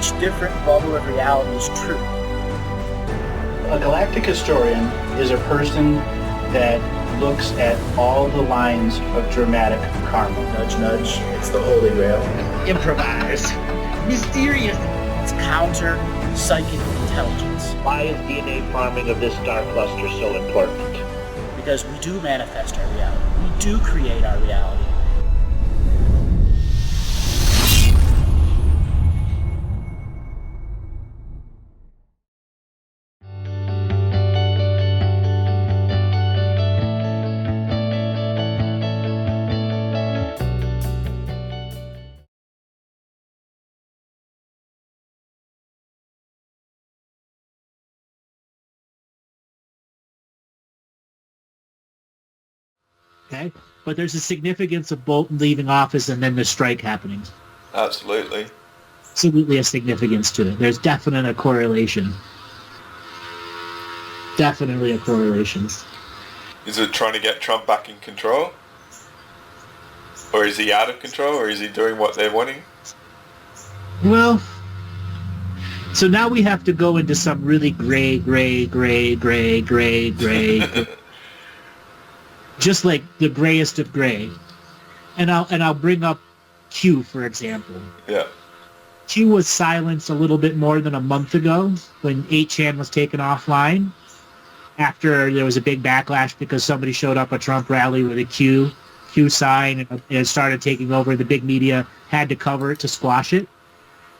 each different bubble of reality is true. A galactic historian is a person that looks at all the lines of dramatic karma. Nudge, nudge. It's the Holy Grail. Improvise. Mysterious. It's counter psychic intelligence. Why is DNA farming of this star cluster so important? Because we do manifest our reality. We do create our reality. Okay, but there's a significance of Bolton leaving office and then the strike happening. Absolutely. Absolutely a significance to it. There's definitely a correlation. Definitely a correlation. Is it trying to get Trump back in control? Or is he out of control? Or is he doing what they're wanting? Well, so now we have to go into some really gray. Just like the grayest of gray. And I'll bring up Q, for example. Yeah. Q was silenced a little bit more than a month ago when 8chan was taken offline after there was a big backlash because somebody showed up at a Trump rally with a Q sign and it started taking over. The big media had to cover it to squash it.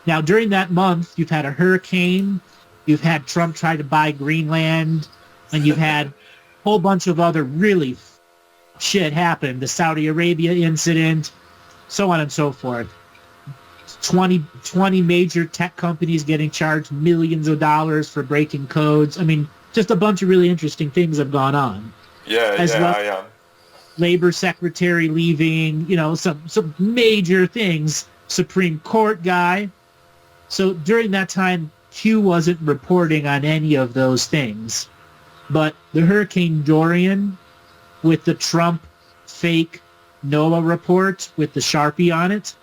Now, during that month, you've had a hurricane, you've had Trump try to buy Greenland, and you've had a whole bunch of other really shit happen. The Saudi Arabia incident, so on and so forth. 20 major tech companies getting charged millions of dollars for breaking codes. I mean, just a bunch of really interesting things have gone on. Yeah. Labor secretary leaving, some major things. Supreme Court guy. So during that time, Q wasn't reporting on any of those things. But the Hurricane Dorian with the Trump fake NOAA report with the Sharpie on it,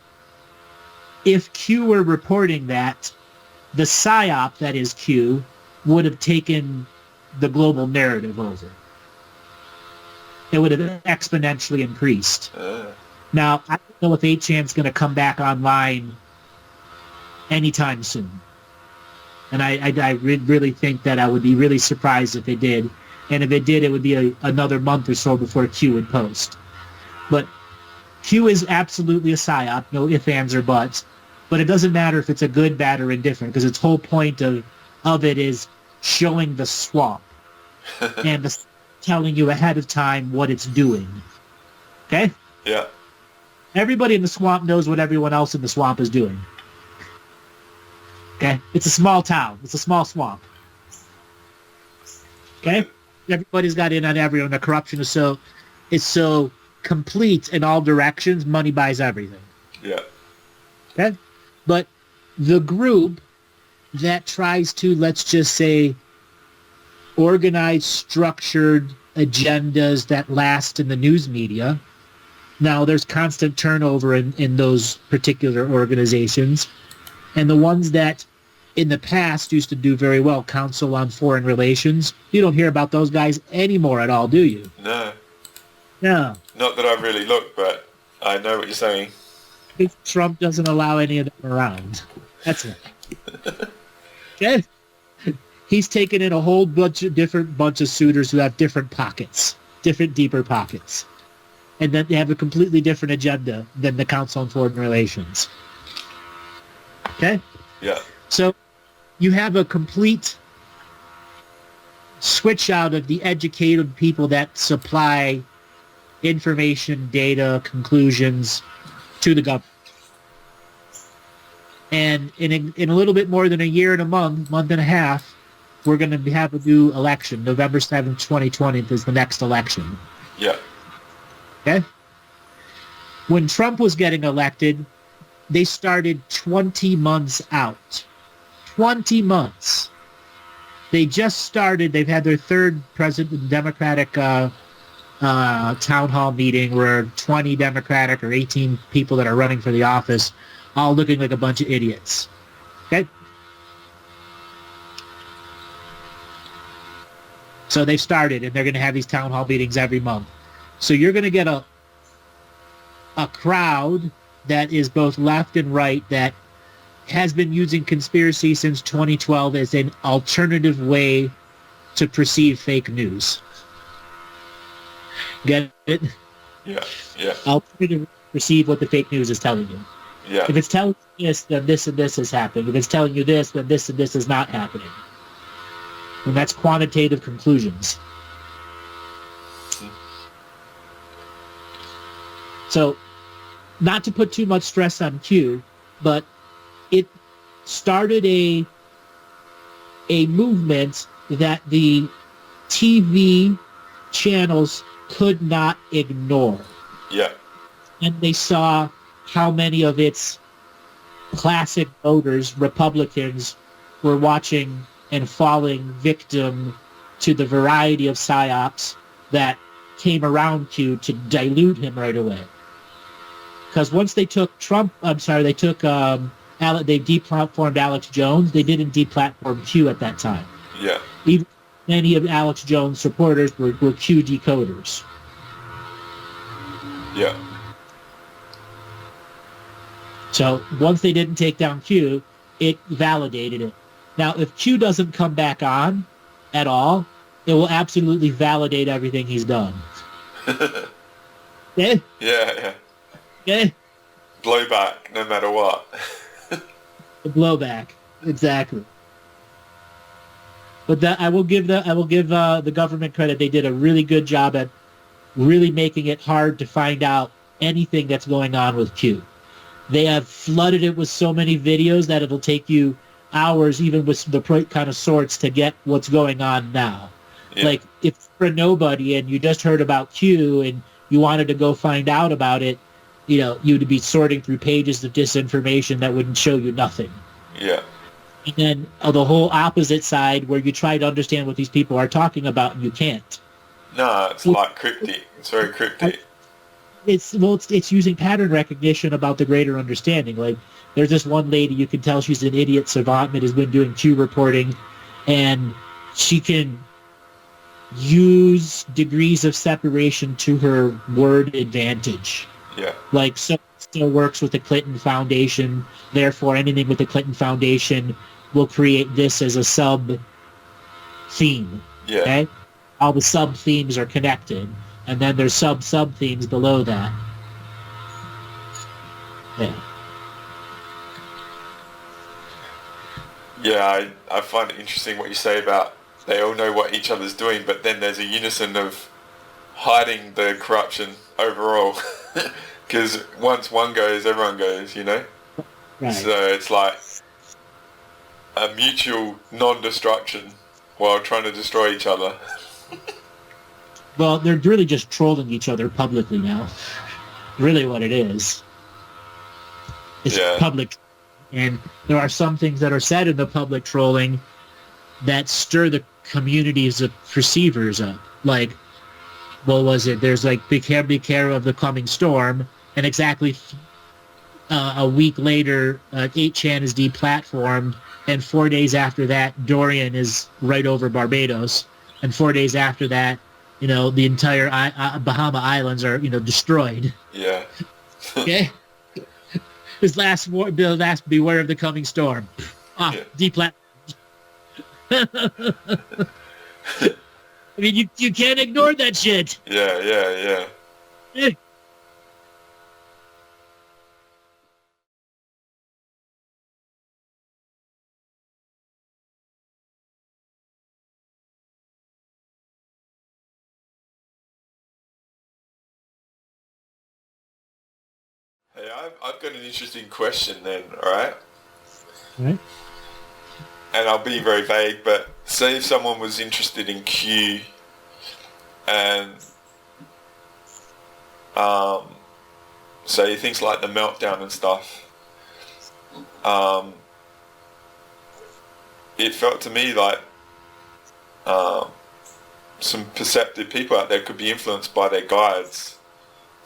if Q were reporting that, the PsyOp, that is Q, would have taken the global narrative over. It would have exponentially increased. Now, I don't know if 8chan's going to come back online anytime soon. And I really think that I would be really surprised if it did. And if it did, it would be another month or so before Q would post. But Q is absolutely a PsyOp, no ifs, ands, or buts. But it doesn't matter if it's a good, bad, or indifferent, because its whole point of it is showing the swamp and telling you ahead of time what it's doing. Okay? Yeah. Everybody in the swamp knows what everyone else in the swamp is doing. Okay? It's a small town. It's a small swamp. Okay? Everybody's got in on everyone. The corruption is so complete in all directions. Money buys everything. Yeah. Okay? But the group that tries to, let's just say, organize structured agendas that last in the news media. Now, there's constant turnover in those particular organizations. And the ones that in the past used to do very well, Council on Foreign Relations, you don't hear about those guys anymore at all, do you? No. No. Not that I've really looked, but I know what you're saying. Trump doesn't allow any of them around. That's it. Okay? He's taken in a whole bunch of suitors who have different pockets, different deeper pockets. And then they have a completely different agenda than the Council on Foreign Relations. Okay? Yeah. So you have a complete switch out of the educated people that supply information, data, conclusions to the government. And in a little bit more than a year and a month and a half, we're going to have a new election. November 7th, 2020 is the next election. Yeah. Okay? When Trump was getting elected, they started 20 months out. 20 months. They just started. They've had their third Democratic town hall meeting where 20 Democratic or 18 people that are running for the office all looking like a bunch of idiots. Okay? So they've started, and they're going to have these town hall meetings every month. So you're going to get a crowd that is both left and right that has been using conspiracy since 2012 as an alternative way to perceive fake news. Get it? Yeah, yeah. Alternative to perceive what the fake news is telling you. Yeah. If it's telling you this, then this and this has happened. If it's telling you this, then this and this is not happening. And that's quantitative conclusions. So, not to put too much stress on Q, but it started a movement that the TV channels could not ignore. Yeah. And they saw how many of its classic voters, Republicans, were watching and falling victim to the variety of psyops that came around Q to dilute him right away. Because once they took they deplatformed Alex Jones. They didn't deplatform Q at that time. Yeah. Even many of Alex Jones' supporters were Q decoders. Yeah. So once they didn't take down Q, it validated it. Now, if Q doesn't come back on at all, it will absolutely validate everything he's done. Okay? Yeah. Okay? Blowback, no matter what. The blowback, exactly. But I will give the government credit. They did a really good job at really making it hard to find out anything that's going on with Q. They have flooded it with so many videos that it'll take you hours, even with the kind of sorts, to get what's going on now. Yeah. Like, if you're a nobody and you just heard about Q and you wanted to go find out about it, you'd be sorting through pages of disinformation that wouldn't show you nothing. Yeah. And then the whole opposite side, where you try to understand what these people are talking about and you can't. No, it's like cryptic. It's very cryptic. It's using pattern recognition about the greater understanding. Like, there's this one lady, you can tell she's an idiot savant that has been doing Q reporting, and she can use degrees of separation to her word advantage. Yeah. Like, so still works with the Clinton Foundation, therefore anything with the Clinton Foundation will create this as a sub-theme. Yeah. Okay? All the sub-themes are connected. And then there's sub-themes below that. Yeah. Yeah, I find it interesting what you say about they all know what each other's doing, but then there's a unison of hiding the corruption overall. Because once one goes, everyone goes, Right. So it's like a mutual non-destruction while trying to destroy each other. Well, they're really just trolling each other publicly now. Really what it is. It's public. And there are some things that are said in the public trolling that stir the communities of perceivers up. Like, what was it? There's like, be care of the coming storm. And exactly a week later, 8chan is deplatformed. And 4 days after that, Dorian is right over Barbados. And 4 days after that, the entire Bahama Islands are, destroyed. Yeah. Okay? His last beware of the coming storm. Deplat. I mean, you can't ignore that shit. Yeah. Hey, I've got an interesting question then, alright? Right. And I'll be very vague, but say if someone was interested in Q and say things like the meltdown and stuff, it felt to me like some perceptive people out there could be influenced by their guides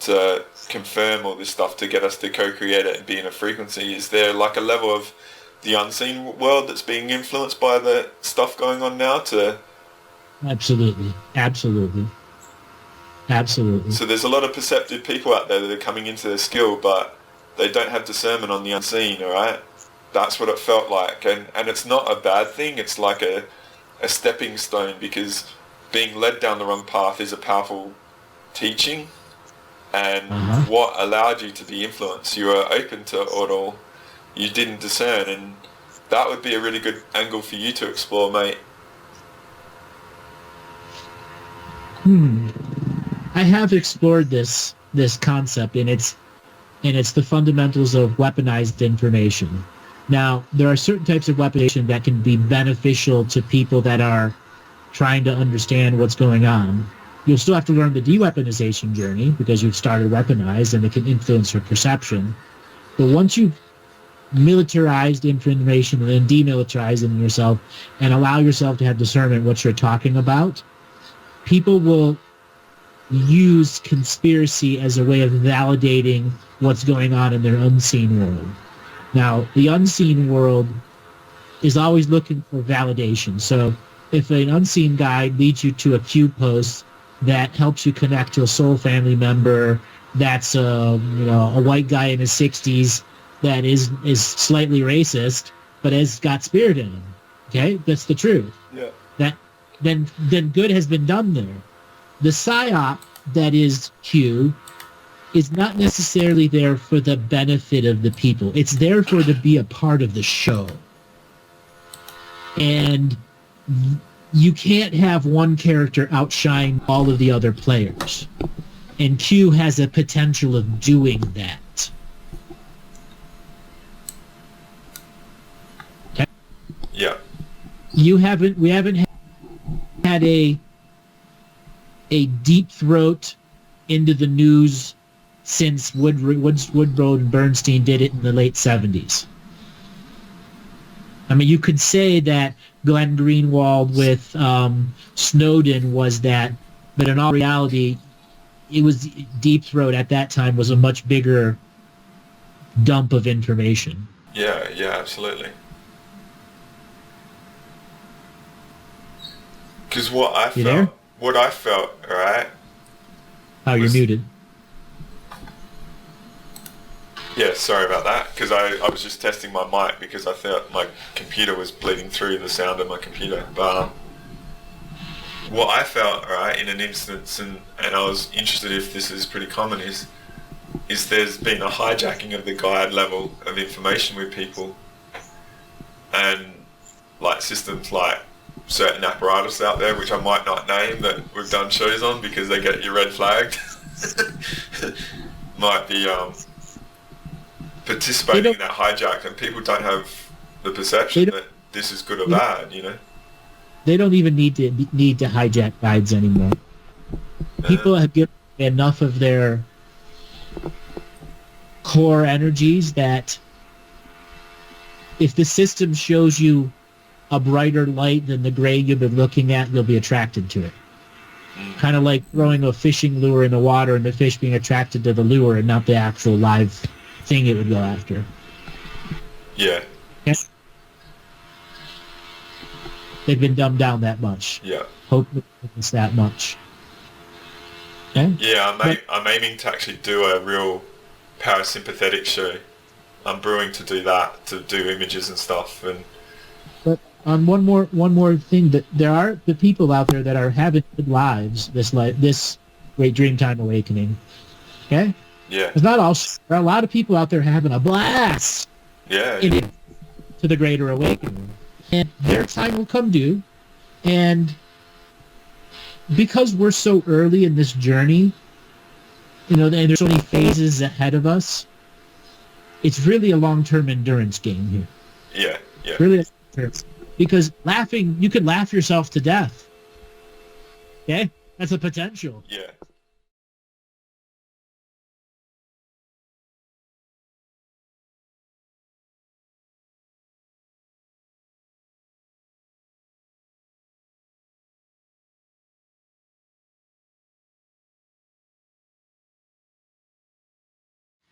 to confirm all this stuff, to get us to co-create it and be in a frequency. Is there like a level of the unseen world that's being influenced by the stuff going on now to... Absolutely. So there's a lot of perceptive people out there that are coming into their skill, but they don't have discernment on the unseen, all right? That's what it felt like. And it's not a bad thing. It's like a stepping stone, because being led down the wrong path is a powerful teaching. And what allowed you to be influenced? You were open to it all. You didn't discern, and that would be a really good angle for you to explore, mate. I have explored this concept, and it's the fundamentals of weaponized information. Now, there are certain types of weaponization that can be beneficial to people that are trying to understand what's going on. You'll still have to learn the de-weaponization journey because you've started weaponized, and it can influence your perception. But once you've militarized information and then demilitarized it in yourself and allow yourself to have discernment what you're talking about, people will use conspiracy as a way of validating what's going on in their unseen world. Now, the unseen world is always looking for validation. So if an unseen guide leads you to a Q post that helps you connect to a soul family member that's a white guy in his 60s that is slightly racist but has got spirit in him, okay? That's the truth. Yeah. Then good has been done there. The PsyOp that is Q is not necessarily there for the benefit of the people. It's there for to be a part of the show. And you can't have one character outshine all of the other players. And Q has a potential of doing that. Okay? Yeah. We haven't had a deep throat into the news since Woodrow and Bernstein did it in the late 70s. I mean, you could say that Glenn Greenwald with Snowden was that, but in all reality, it was Deep Throat at that time was a much bigger dump of information. Yeah, absolutely. Because what I felt, all right? Oh, you're muted. Yeah, sorry about that, because I was just testing my mic because I thought my computer was bleeding through the sound of my computer. But what I felt, right, in an instance, and I was interested if this is pretty common, is there's been a hijacking of the guide level of information with people, and like systems like certain apparatus out there, which I might not name, that we've done shows on because they get you red flagged, might be participating in that hijack, and people don't have the perception that this is good or bad, you know? They don't even need to hijack guides anymore. People have given enough of their core energies that if the system shows you a brighter light than the gray you've been looking at, you'll be attracted to it. Kind of like throwing a fishing lure in the water and the fish being attracted to the lure and not the actual live thing it would go after. Yeah. They've been dumbed down that much. Yeah. Hopefully it's that much. Okay? Yeah, I'm aiming to actually do a real parasympathetic show. I'm brewing to do that, to do images and stuff. But on one more thing, that there are the people out there that are having good lives, this great Dreamtime Awakening. Okay? Yeah. It's not all. There are a lot of people out there having a blast. Yeah. To the Greater Awakening, and their time will come due, and because we're so early in this journey, and there's so many phases ahead of us, it's really a long-term endurance game here. Yeah. Really, because you could laugh yourself to death. Okay, that's a potential. Yeah.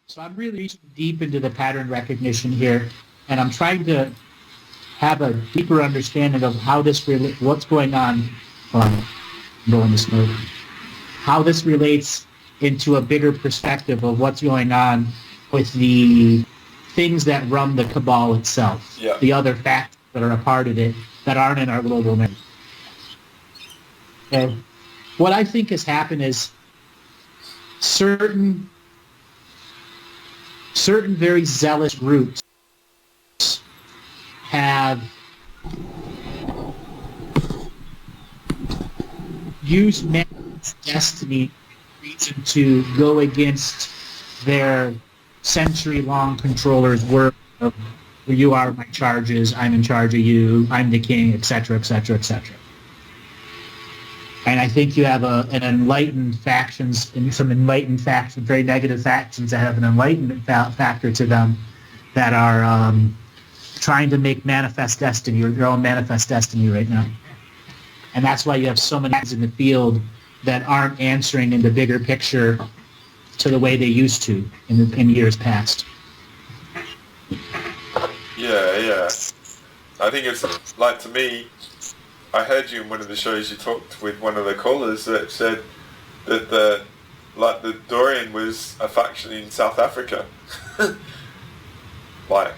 So I'm really reaching deep into the pattern recognition here, and I'm trying to have a deeper understanding of how this what's going on. Blowing the smoke. How this relates into a bigger perspective of what's going on with the things that run the cabal itself, the other factors that are a part of it that aren't in our global memory. Okay. What I think has happened is certain very zealous groups have used man's destiny reason to go against their century-long controller's word of you are my charges, I'm in charge of you, I'm the king, etc., etc., etc. And I think you have an enlightened factions, and some enlightened factions, very negative factions that have an enlightenment factor to them that are trying to make manifest destiny, or their own manifest destiny right now. And that's why you have so many guys in the field that aren't answering in the bigger picture to the way they used to in years past. Yeah. I think it's like, to me, I heard you in one of the shows, you talked with one of the callers that said that the Dorian was a faction in South Africa. Like,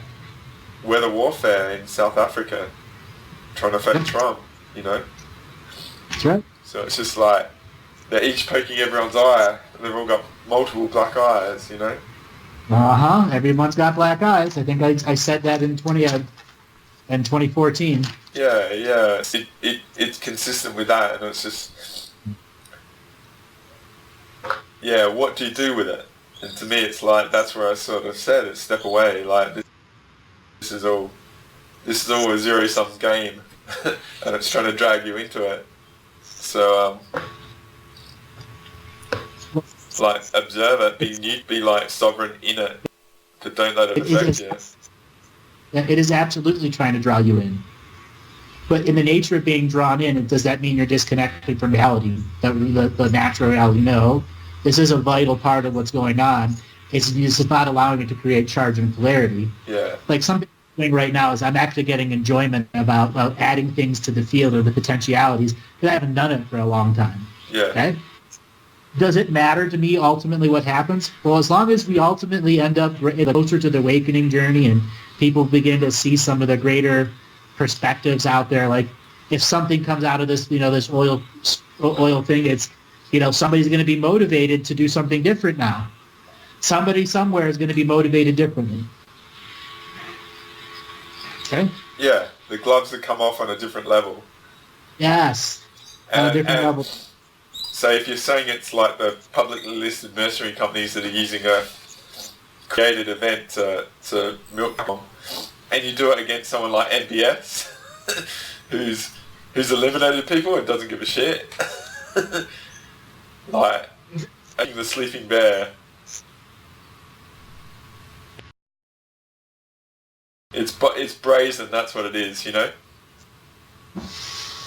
weather warfare in South Africa, trying to affect Trump, you know? That's right. So it's just like, they're each poking everyone's eye, and they've all got multiple black eyes, you know? Everyone's got black eyes. I think I said that in 2014. Yeah. It's consistent with that, and it's just, yeah, what do you do with it? And to me, it's like, that's where I sort of said it, step away. Like, this is all a zero-sum game, and it's trying to drag you into it. So, like, observe it, be like sovereign in it, but don't let it affect you. It is absolutely trying to draw you in. But in the nature of being drawn in, does that mean you're disconnected from reality, the natural reality? No. This is a vital part of what's going on. It's just not allowing it to create charge and polarity. Yeah. Like something I'm doing right now is I'm actually getting enjoyment about adding things to the field or the potentialities, because I haven't done it for a long time. Yeah. Okay? Does it matter to me ultimately what happens? Well, as long as we ultimately end up closer to the awakening journey and people begin to see some of the greater perspectives out there, like if something comes out of this, this oil thing, it's, somebody's going to be motivated to do something different now. Somebody somewhere is going to be motivated differently. Okay? Yeah, the gloves that come off on a different level. Yes, on a different level. So if you're saying it's like the publicly listed mercenary companies that are using a created event to milk them, and you do it against someone like NBS, who's eliminated people and doesn't give a shit, like the sleeping bear. It's brazen. That's what it is,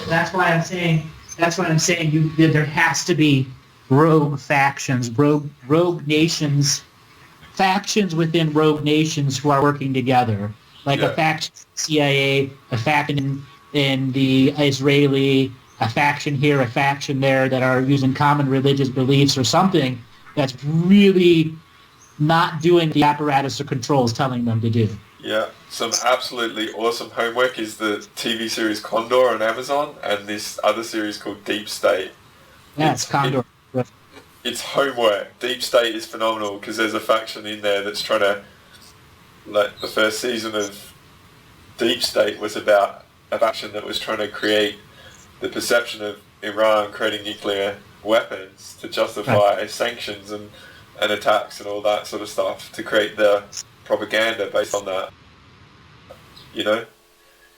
That's why I'm saying. There has to be rogue factions, rogue nations, factions within rogue nations who are working together. Like a faction CIA, a faction in the Israeli, a faction here, a faction there, that are using common religious beliefs or something that's really not doing the apparatus of control is telling them to do. Yeah, some absolutely awesome homework is the TV series Condor on Amazon, and this other series called Deep State. Yeah, it's Condor. It's homework. Deep State is phenomenal because there's a faction in there that's trying to, like, the first season of Deep State was about a faction that was trying to create the perception of Iran creating nuclear weapons to justify sanctions and attacks and all that sort of stuff, to create the propaganda based on that. You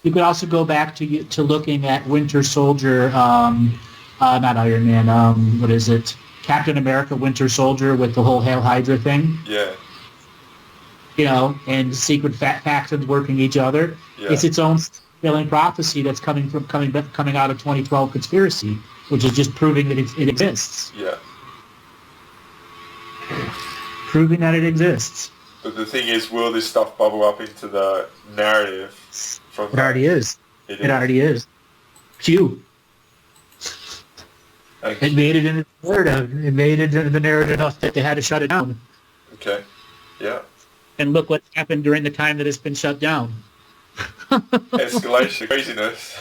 could also go back to looking at Winter Soldier, not Iron Man, what is it? Captain America Winter Soldier with the whole Hail Hydra thing. Yeah. And secret factions working each other. Yeah. It's its own fulfilling prophecy that's coming out of 2012 conspiracy, which is just proving that it exists. Yeah. Proving that it exists. But the thing is, will this stuff bubble up into the narrative? From It already is. It already is. Q. Okay. It made it into the narrative. It made it into the narrative enough that they had to shut it down. Okay. Yeah. And look what happened during the time that it's been shut down. Escalation of craziness.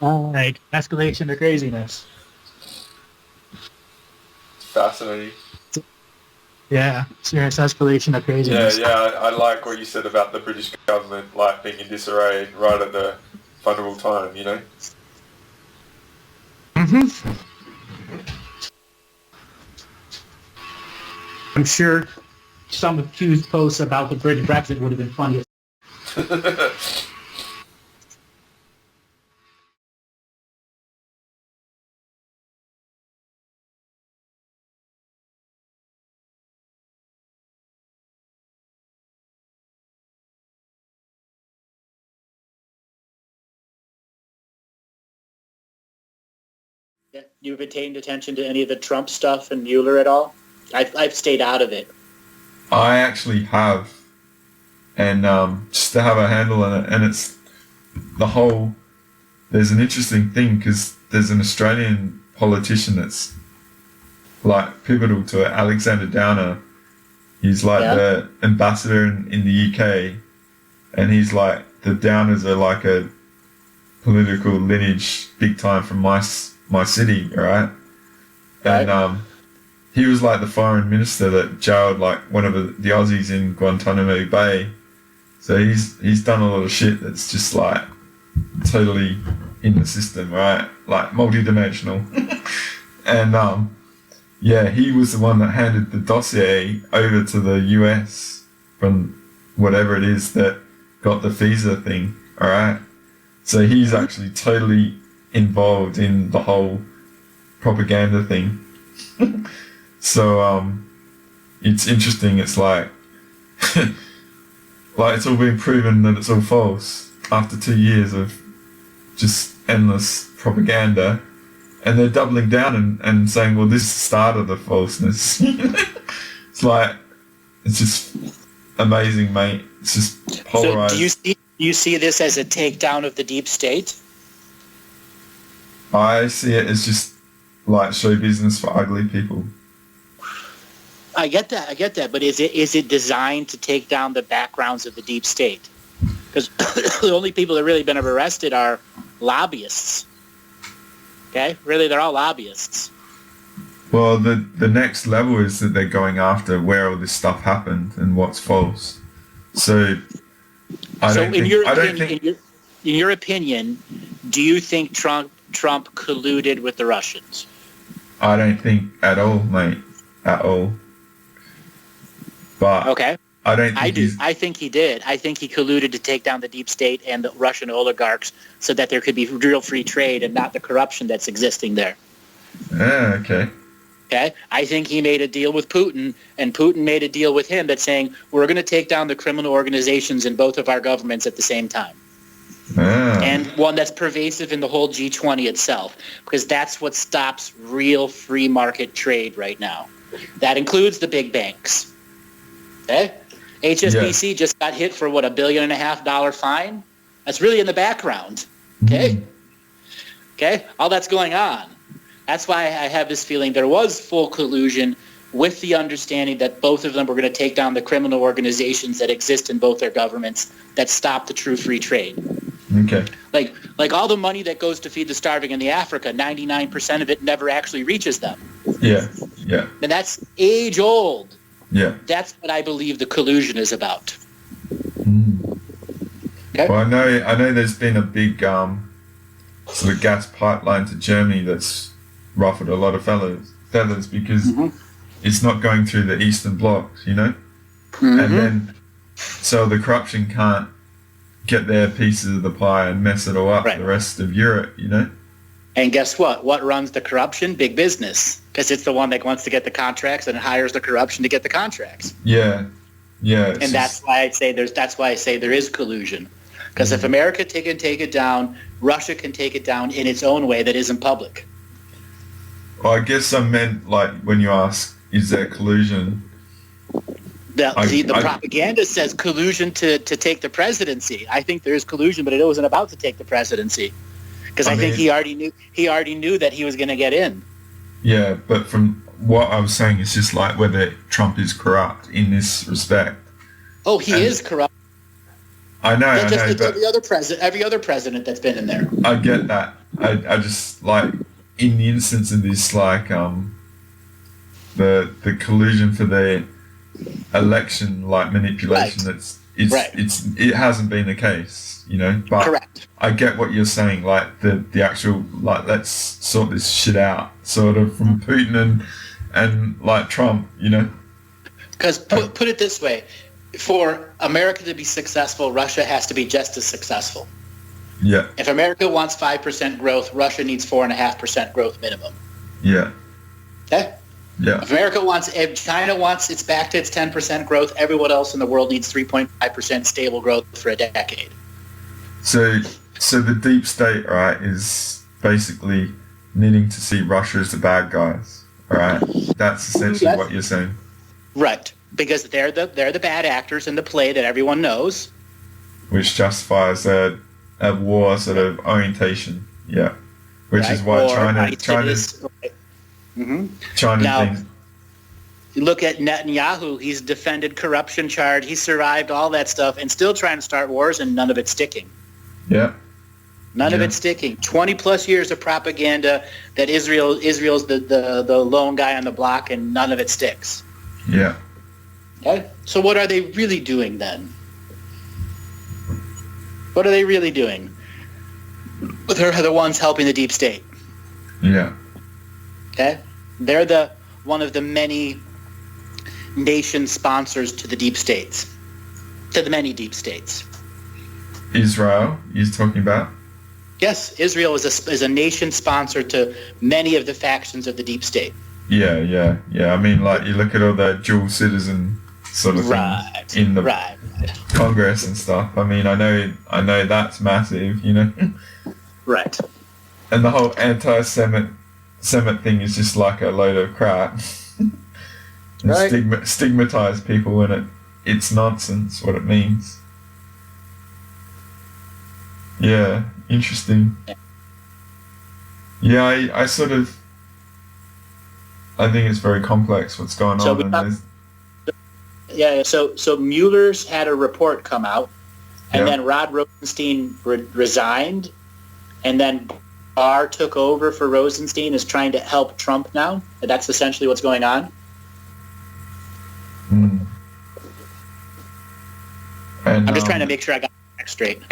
All right. Escalation of craziness. Fascinating. Yeah. Serious escalation of craziness. Yeah, I like what you said about the British government like being in disarray right at the vulnerable time, you know? Mm-hmm. I'm sure some of Q's posts about the British Brexit would have been funny. You've been paying attention to any of the Trump stuff and Mueller at all? I've stayed out of it. I actually have. And just to have a handle on it, and it's the whole, there's an interesting thing because there's an Australian politician that's like pivotal to it, Alexander Downer. He's like the ambassador in the UK, and he's like, the Downers are like a political lineage big time from my city, right? And he was like the foreign minister that jailed like one of the Aussies in Guantanamo Bay. So he's done a lot of shit that's just like totally in the system, right? Like multi-dimensional. And he was the one that handed the dossier over to the US from whatever it is that got the visa thing, alright? So he's actually totally involved in the whole propaganda thing. So it's interesting. It's like like it's all been proven that it's all false after 2 years of just endless propaganda, and they're doubling down and saying, well, this is the start of the falseness. It's like, it's just amazing, mate. It's just polarized. So do you see this as a takedown of the deep state? I see it as just like show business for ugly people. I get that, but is it designed to take down the backgrounds of the deep state? Because the only people that really been arrested are lobbyists. Okay? Really, they're all lobbyists. Well, the next level is that they're going after where all this stuff happened and what's false. So, in your opinion, do you think Trump colluded with the Russians? I don't think at all, mate. At all. But okay. I don't think I think he did. I think he colluded to take down the deep state and the Russian oligarchs so that there could be real free trade and not the corruption that's existing there. Okay. Okay? I think he made a deal with Putin, and Putin made a deal with him that's saying, we're going to take down the criminal organizations in both of our governments at the same time. And one that's pervasive in the whole G20 itself, because that's what stops real free market trade right now. That includes the big banks. Okay? HSBC just got hit for, $1.5 billion fine? That's really in the background. Okay? Okay? All that's going on. That's why I have this feeling there was full collusion with the understanding that both of them were going to take down the criminal organizations that exist in both their governments that stop the true free trade. Okay. Like all the money that goes to feed the starving in the Africa, 99% of it never actually reaches them. Yeah, yeah. And that's age old. Yeah. That's what I believe the collusion is about. Okay. Well, I know there's been a big sort of gas pipeline to Germany that's ruffled a lot of feathers because it's not going through the Eastern Bloc, you know? And then, so the corruption can't get their pieces of the pie and mess it all up for the rest of Europe, you know? And guess what? What runs the corruption? Big business. Because it's the one that wants to get the contracts and hires the corruption to get the contracts. Yeah. Yeah. And that's why I say there is collusion. Because if America can take it down, Russia can take it down in its own way that isn't public. Well, I guess I meant, like, when you ask, is there collusion? The propaganda says collusion to take the presidency. I think there is collusion, but it wasn't about to take the presidency, because I think he already knew that he was going to get in. Yeah, but from what I was saying, it's just like whether Trump is corrupt in this respect. Oh, he is corrupt. I know, but every other president that's been in there. I get that. I just like in the instance of this, like the collusion for the election, like manipulation. Right. It hasn't been the case, you know. But correct. I get what you're saying, like the actual, like, let's sort this shit out, sort of, from Putin and like Trump, you know. Because put it this way. For America to be successful, Russia has to be just as successful. Yeah. If America wants 5% growth, Russia needs 4.5% growth minimum. Yeah. Okay? Yeah. If China wants it's back to its 10% growth, everyone else in the world needs 3.5% stable growth for a decade. So the deep state, right, is basically needing to see Russia as the bad guys, all right? That's essentially what you're saying. Right. Because they're the bad actors in the play that everyone knows, which justifies a war sort of orientation, yeah. Which is why China now, thinks. You look at Netanyahu; he's defended corruption charge, he survived all that stuff, and still trying to start wars, and none of it's sticking. Yeah. None of it's sticking. 20 plus years of propaganda that Israel's the lone guy on the block, and none of it sticks. Yeah. Okay? So what are they really doing then? What are they really doing? They're the ones helping the deep state. Yeah. Okay? They're one of the many nation sponsors to the deep states. To the many deep states. Israel, he's talking about? Yes, Israel is a nation sponsor to many of the factions of the deep state. Yeah. I mean, like, you look at all the dual citizen sort of things in the Congress and stuff. I mean, I know that's massive, you know. Right. And the whole anti-Semite thing is just like a load of crap. And stigmatize people, and it's nonsense what it means. Yeah, interesting. Yeah, I think it's very complex what's going on. So Mueller's had a report come out, and then Rod Rosenstein resigned, and then Barr took over for Rosenstein, is trying to help Trump now. That's essentially what's going on. Mm. And, I'm just trying to make sure I got the facts straight.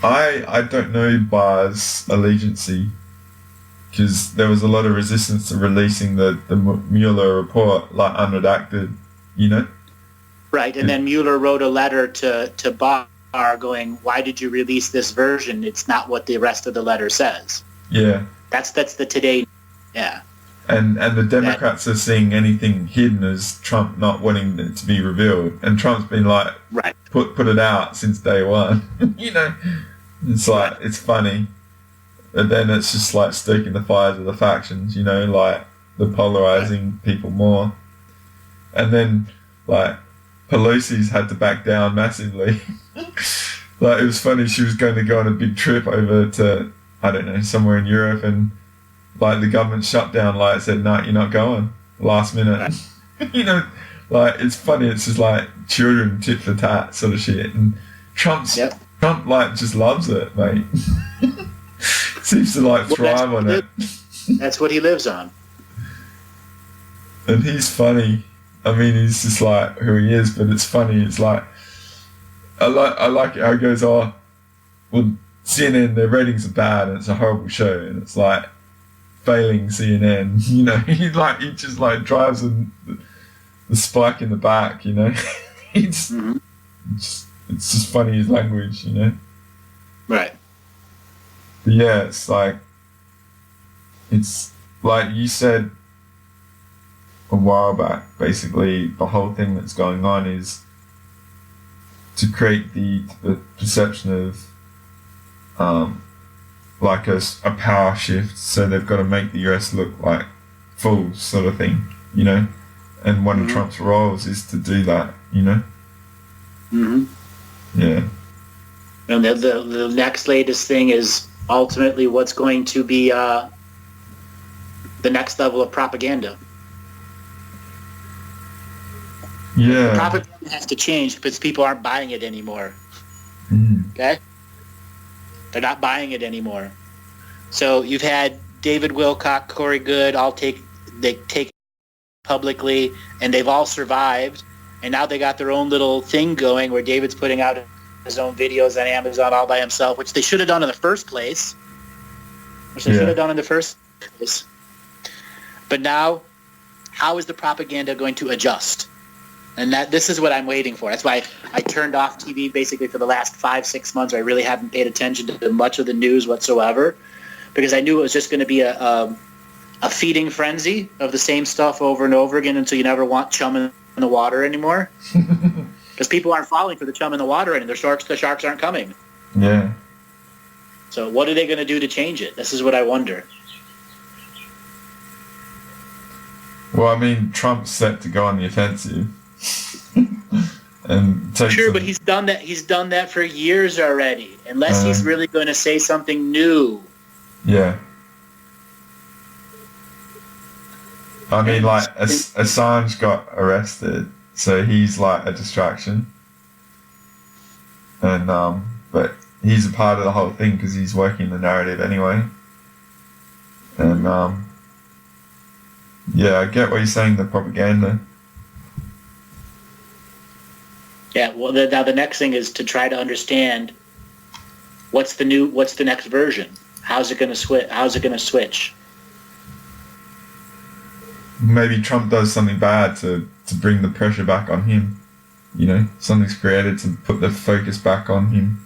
I don't know Barr's allegiance, because there was a lot of resistance to releasing the Mueller report, like, unredacted, you know? Right, and then Mueller wrote a letter to Barr going, why did you release this version? It's not what the rest of the letter says. Yeah. That's the today, yeah. And the Democrats are seeing anything hidden as Trump not wanting it to be revealed. And Trump's been like, put it out since day one. You know? It's like, it's funny. But then it's just like stoking the fires of the factions, you know, like the polarizing people more. And then, like, Pelosi's had to back down massively. Like, it was funny, she was going to go on a big trip over to, I don't know, somewhere in Europe, and like the government shut down, like, said, no, you're not going, last minute. You know, like, it's funny, it's just like children tit for tat sort of shit. And Trump, like, just loves it, mate. Seems to, like, thrive on it. That's what he lives on. And he's funny. I mean, he's just like who he is, but it's funny. It's like, I like it how he goes, oh, well, CNN, their ratings are bad and it's a horrible show, and it's like failing CNN, you know. He just like drives the spike in the back, you know. It's just funny, his language, you know. Right. But yeah, it's like you said a while back, basically the whole thing that's going on is to create the perception of like a power shift, so they've got to make the US look like fools, sort of thing, you know. And one of Trump's roles is to do that, you know? Yeah. And the next latest thing is ultimately what's going to be the next level of propaganda. Yeah. Propaganda has to change because people aren't buying it anymore. Okay? They're not buying it anymore. So you've had David Wilcock, Corey Good, they take publicly, and they've all survived. And now they got their own little thing going where David's putting out his own videos on Amazon all by himself, which they should have done in the first place. But now, how is the propaganda going to adjust? And this is what I'm waiting for. That's why I turned off TV basically for the last 5-6 months. I really haven't paid attention to much of the news whatsoever, because I knew it was just going to be a feeding frenzy of the same stuff over and over again until you never want chum in the water anymore. Because people aren't falling for the chum in the water and the sharks aren't coming. Yeah. So what are they going to do to change it? This is what I wonder. Well, I mean, Trump's set to go on the offensive. And but he's done that. He's done that for years already. Unless he's really going to say something new. Yeah. I mean, like, Assange got arrested, so he's like a distraction. And but he's a part of the whole thing because he's working the narrative anyway. And yeah, I get what you're saying. The propaganda. Yeah, well, now the next thing is to try to understand what's the next version. How's it going to switch? Maybe Trump does something bad to bring the pressure back on him. You know, something's created to put the focus back on him.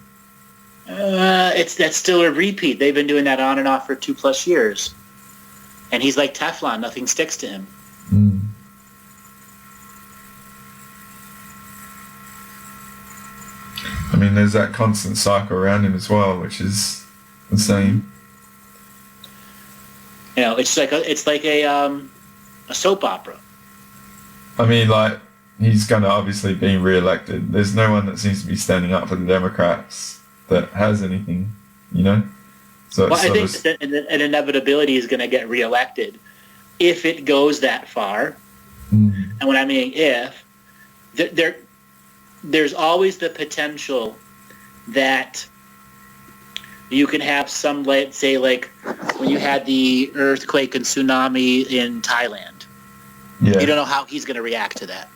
That's still a repeat. They've been doing that on and off for 2+ years, and he's like Teflon. Nothing sticks to him. I mean, there's that constant cycle around him as well, which is insane. You know, it's like a soap opera. I mean, like, he's going to obviously be re-elected. There's no one that seems to be standing up for the Democrats that has anything, you know? So well, I think that an inevitability is going to get re-elected if it goes that far. And when I mean if, there's always the potential that you can have some, let's say, like when you had the earthquake and tsunami in Thailand. Yeah. You don't know how he's going to react to that.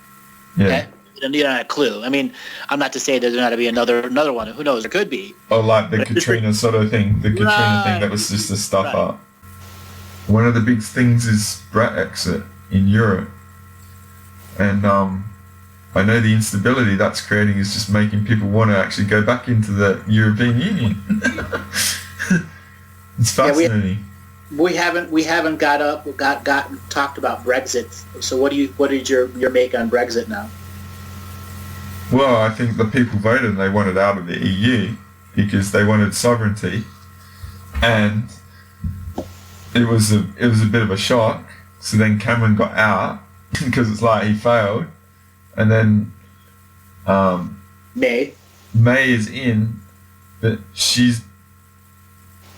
Yeah. Okay? You don't have a clue. I mean, I'm not to say there's not to be another one. Who knows? There could be. Oh, like the Katrina sort of thing. The Katrina thing that was just a stuff up. One of the big things is Brexit in Europe. And I know the instability that's creating is just making people want to actually go back into the European Union. It's fascinating. We haven't got talked about Brexit. So what is your make on Brexit now? Well, I think the people voted and they wanted out of the EU because they wanted sovereignty, and it was a bit of a shock. So then Cameron got out because it's like he failed, and then May is in, but she's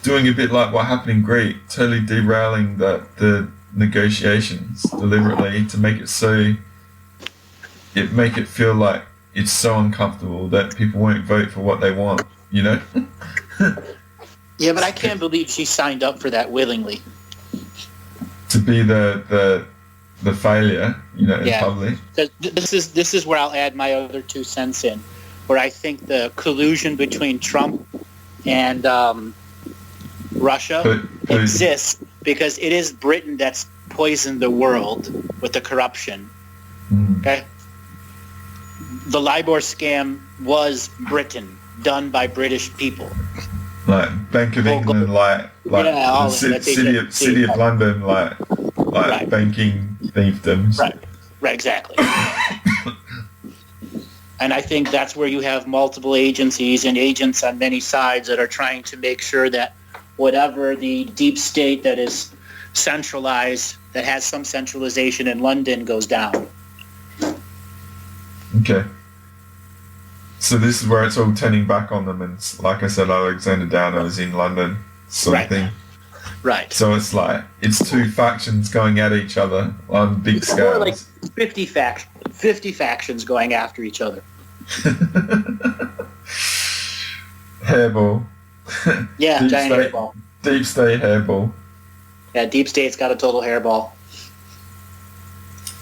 doing a bit like what happened in Greece, totally derailing the negotiations deliberately to make it feel like it's so uncomfortable that people won't vote for what they want, you know? Yeah, but I can't believe she signed up for that willingly. To be the failure, you know, in public. This is where I'll add my other 2 cents in, where I think the collusion between Trump and Russia exists because it is Britain that's poisoned the world with the corruption. Okay? The LIBOR scam was Britain, done by British people. Like Bank of England, like the city of London, like right. Banking fiefdoms. Right, exactly. And I think that's where you have multiple agencies and agents on many sides that are trying to make sure that whatever the deep state that is centralized, that has some centralization in London, goes down. Okay. So this is where it's all turning back on them, and like I said, Alexander Downer was in London, sort of thing. Right. So it's like, it's two factions going at each other on big It's scales. more like 50 factions going after each other. Hairball. Yeah, Deep giant state, hairball. Deep state hairball. Yeah, Deep State's got a total hairball.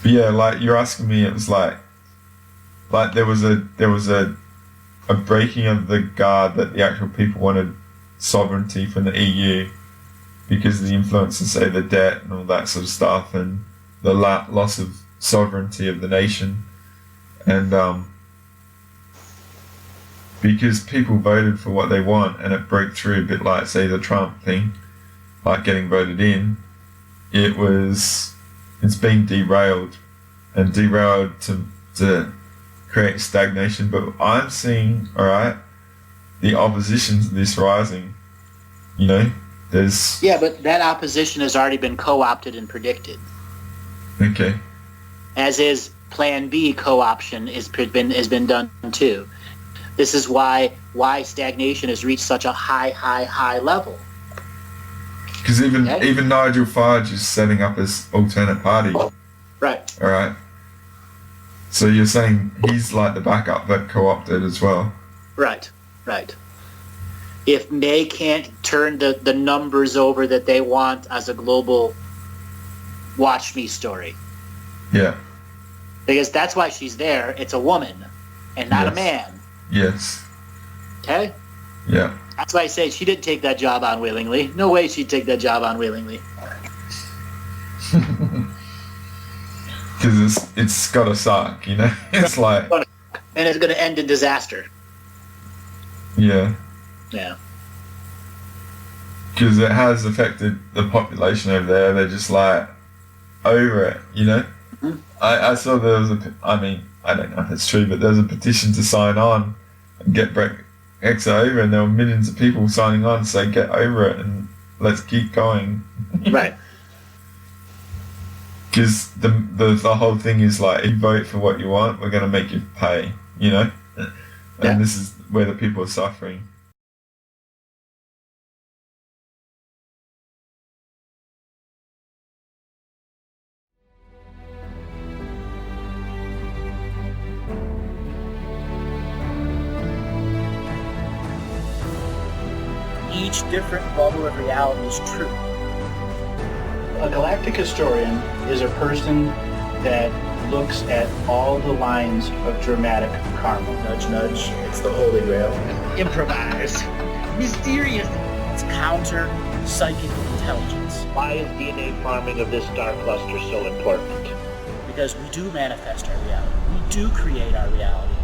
But yeah, like you're asking me, it was like there was a breaking of the guard that the actual people wanted sovereignty from the EU because of the influence of, say, the debt and all that sort of stuff, and the loss of sovereignty of the nation, and because people voted for what they want, and it broke through a bit like, say, the Trump thing, like getting voted in. It's been derailed to create stagnation. But I'm seeing, all right, the opposition to this rising. You know, there's... Yeah, but that opposition has already been co-opted and predicted. Okay. As is Plan B co-option has been done too. This is why stagnation has reached such a high level. Because even Nigel Farage is setting up his alternate party. Right. All right. So you're saying he's like the backup that co-opted as well. Right. If they can't turn the numbers over that they want as a global watch me story. Yeah. Because that's why she's there. It's a woman and not a man. Yes. Okay? Yeah. That's why I say she didn't take that job on willingly. No way she'd take that job on willingly. Because it's got to suck, you know? It's like... And it's going to end in disaster. Yeah. Yeah. Because it has affected the population over there. They're just like over it, you know? Mm-hmm. I saw there was I don't know if it's true, but there was a petition to sign on and get Brexit over, and there were millions of people signing on to say get over it and let's keep going. Right. Because the whole thing is like, if you vote for what you want, we're going to make you pay, you know? And this is where the people are suffering. Each different bubble of reality is true. A galactic historian is a person that looks at all the lines of dramatic karma. Nudge, nudge. It's the Holy Grail. Improvised. Mysterious. It's counter psychic intelligence. Why is DNA farming of this star cluster so important? Because we do manifest our reality. We do create our reality.